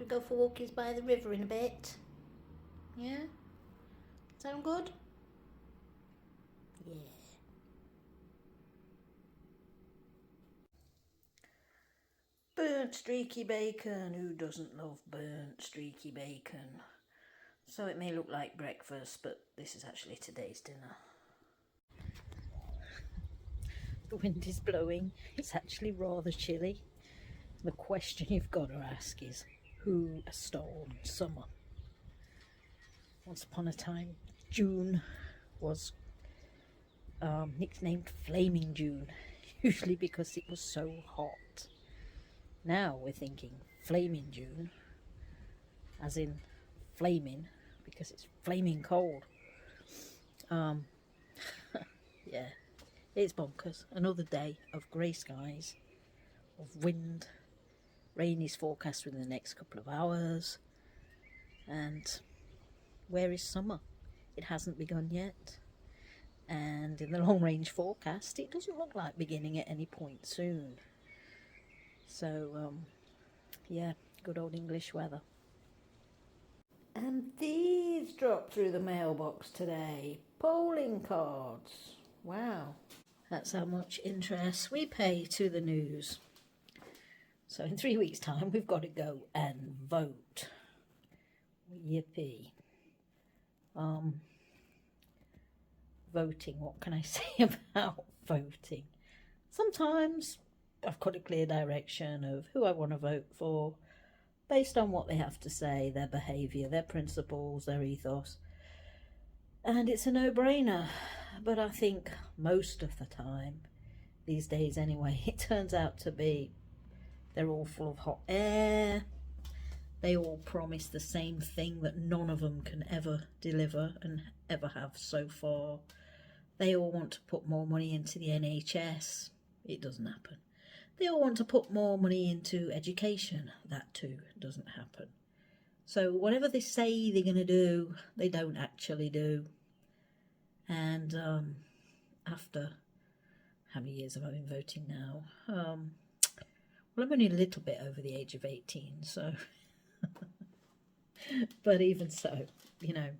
Should we go for walkies by the river in a bit? Yeah? Sound good? Yeah. Burnt streaky bacon. Who doesn't love burnt streaky bacon? So it may look like breakfast, but this is actually today's dinner. The wind is blowing. It's actually rather chilly. The question you've got to ask is, who stole summer? Once upon a time, June was nicknamed Flaming June, usually because it was so hot. Now we're thinking Flaming June, as in flaming, because it's flaming cold. Yeah, it's bonkers. Another day of grey skies, of wind. Rain is forecast within the next couple of hours. And where is summer? It hasn't begun yet. And in the long range forecast, it doesn't look like beginning at any point soon. So, yeah, good old English weather. And these dropped through the mailbox today. Polling cards. Wow. That's how much interest we pay to the news. So in 3 weeks' time, we've got to go and vote. Yippee. Voting, what can I say about voting? Sometimes I've got a clear direction of who I want to vote for based on what they have to say, their behaviour, their principles, their ethos. And it's a no-brainer. But I think most of the time, these days anyway, it turns out to be they're all full of hot air. They all promise the same thing that none of them can ever deliver and ever have so far. They all want to put more money into the NHS. It doesn't happen. They all want to put more money into education. That too doesn't happen. So whatever they say they're going to do, they don't actually do. And after how many years have I been voting now? Well, I'm only a little bit over the age of 18, so... But even so, you know,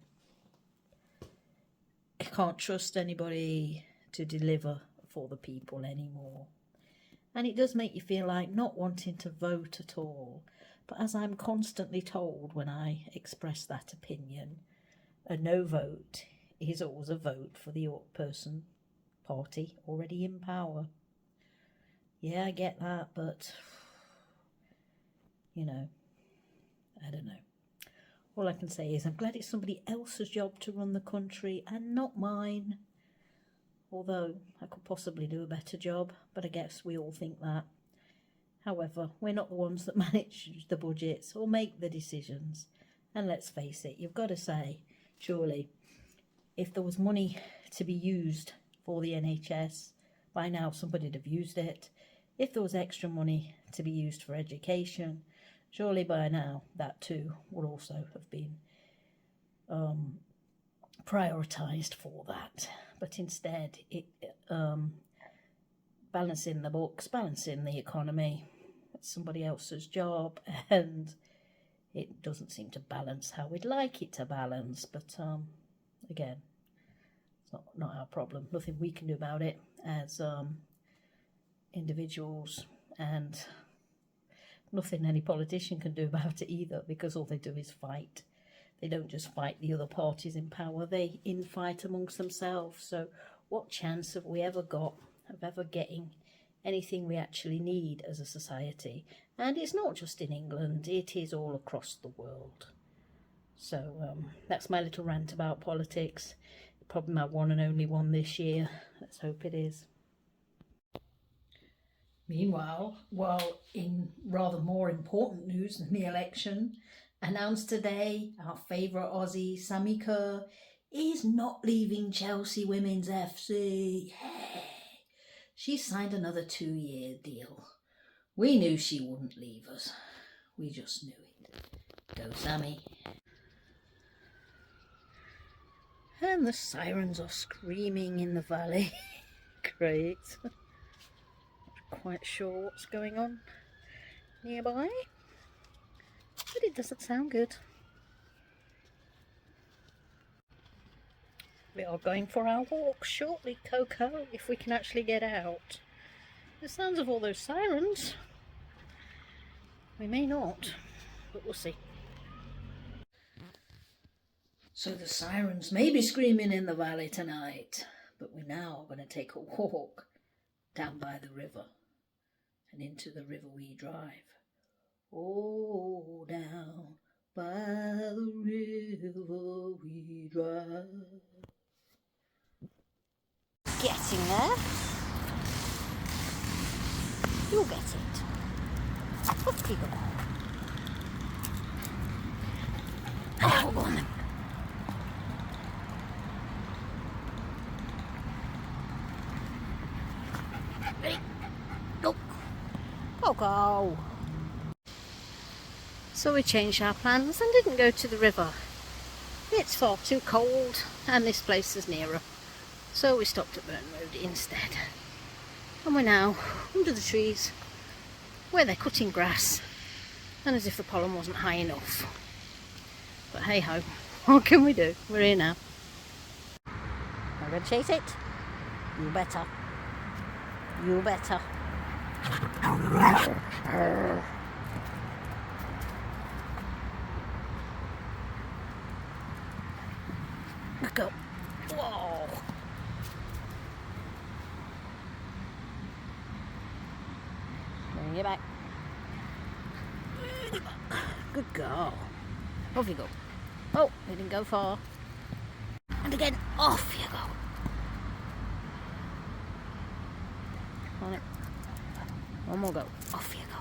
I can't trust anybody to deliver for the people anymore. And it does make you feel like not wanting to vote at all. But as I'm constantly told when I express that opinion, a no vote is always a vote for the party already in power. Yeah, I get that, but, you know, I don't know. All I can say is I'm glad it's somebody else's job to run the country and not mine. Although I could possibly do a better job, but I guess we all think that. However, we're not the ones that manage the budgets or make the decisions. And let's face it, you've got to say, surely, if there was money to be used for the NHS, by now somebody would have used it. If there was extra money to be used for education, surely by now that too would also have been prioritised for that. But instead, balancing the books, balancing the economy, it's somebody else's job, and it doesn't seem to balance how we'd like it to balance. But again, it's not our problem. Nothing we can do about it as individuals, and nothing any politician can do about it either, because all they do is fight. They don't just fight the other parties in power, they infight amongst themselves. So what chance have we ever got of ever getting anything we actually need as a society? And it's not just in England, it is all across the world. So that's my little rant about politics. Probably my one and only one this year. Let's hope it is. Meanwhile, in rather more important news than the election, announced today, our favourite Aussie, Sammy Kerr, is not leaving Chelsea Women's FC. Hey, she signed another 2-year deal. We knew she wouldn't leave us. We just knew it. Go, Sammy. And the sirens are screaming in the valley. Great. Not quite sure what's going on nearby. but it doesn't sound good. We are going for our walk shortly, Coco, if we can actually get out. The sounds of all those sirens. We may not, but we'll see. So the sirens may be screaming in the valley tonight, but we're now going to take a walk down by the river, and into the river we drive. Oh, down by the river we drive. Getting there. You'll get it. Off you go. Oh, go on then. Ready? Go. Go, go. So we changed our plans and didn't go to the river. It's far too cold and this place is nearer. So we stopped at Burn Road instead. And we're now under the trees where they're cutting grass, and as if the pollen wasn't high enough. But hey ho, what can we do? We're here now. I'm going to chase it. You better. You better. Let's go. Whoa. Bring it back. Good girl. Off you go. Oh, we didn't go far. And again, off you go. On it. One more go. Off you go.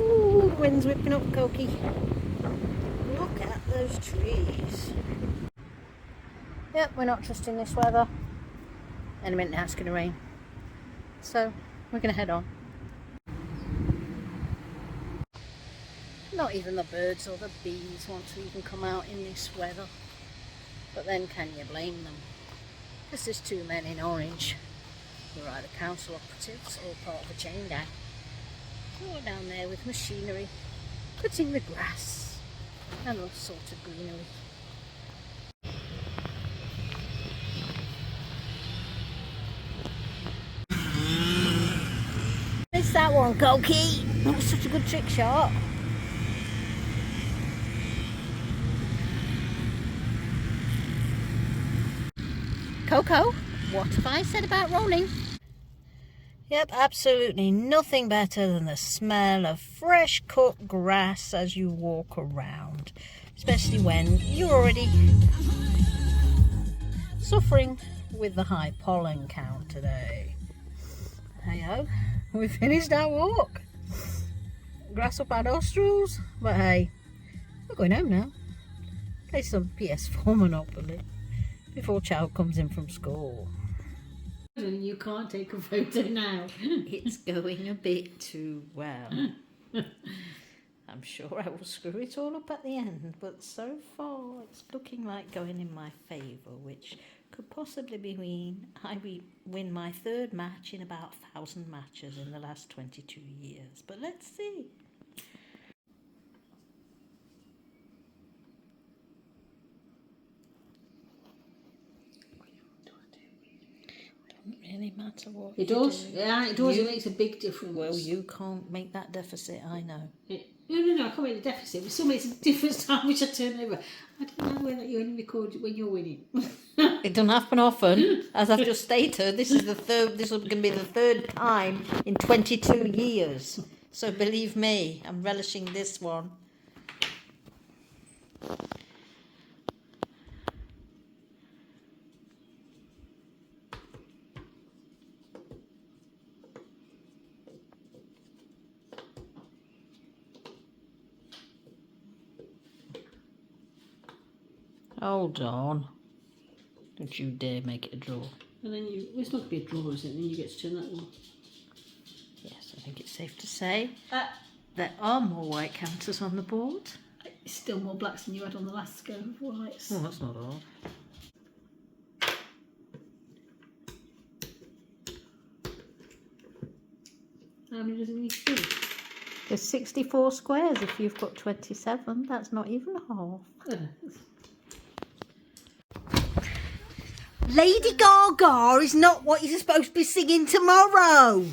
Ooh, the wind's whipping up, Cokie. Look at those trees. Yep, we're not trusting this weather. Any minute now it's going to rain. So, we're going to head on. Not even the birds or the bees want to even come out in this weather. But then can you blame them? Because there's two men in orange who are either council operatives or part of a chain gang. Who are down there with machinery, cutting the grass and all sorts of greenery. Missed that one, Cokie. That was such a good trick shot. Coco, what have I said about rolling? Yep, absolutely nothing better than the smell of fresh cut grass as you walk around. Especially when you're already suffering with the high pollen count today. Hey ho, we finished our walk. Grass up our nostrils, but hey, we're going home now. Play some PS4 Monopoly before child comes in from school. You can't take a photo now. It's going a bit too well. I'm sure I will screw it all up at the end, but so far it's looking like going in my favour, which could possibly mean I win my third match in about 1,000 matches in the last 22 years. But let's see. Doesn't really matter what It you does, do. yeah, it does. It makes a big difference. Well, you can't make that deficit, I know. No, I can't make the deficit. It still makes a difference how much I turn over. I don't know whether you only record when you're winning. It doesn't happen often, as I've just stated. This is the third. This is going to be the third time in 22 years. So believe me, I'm relishing this one. Hold on. Don't you dare make it a draw. And then it's not going to be a draw, is it? And then you get to turn that one. Yes, I think it's safe to say there are more white counters on the board. It's still more blacks than you had on the last go of whites. Oh, that's not odd. How many does it need to be? There's 64 squares if you've got 27. That's not even half. Lady Gaga is not what you're supposed to be singing tomorrow.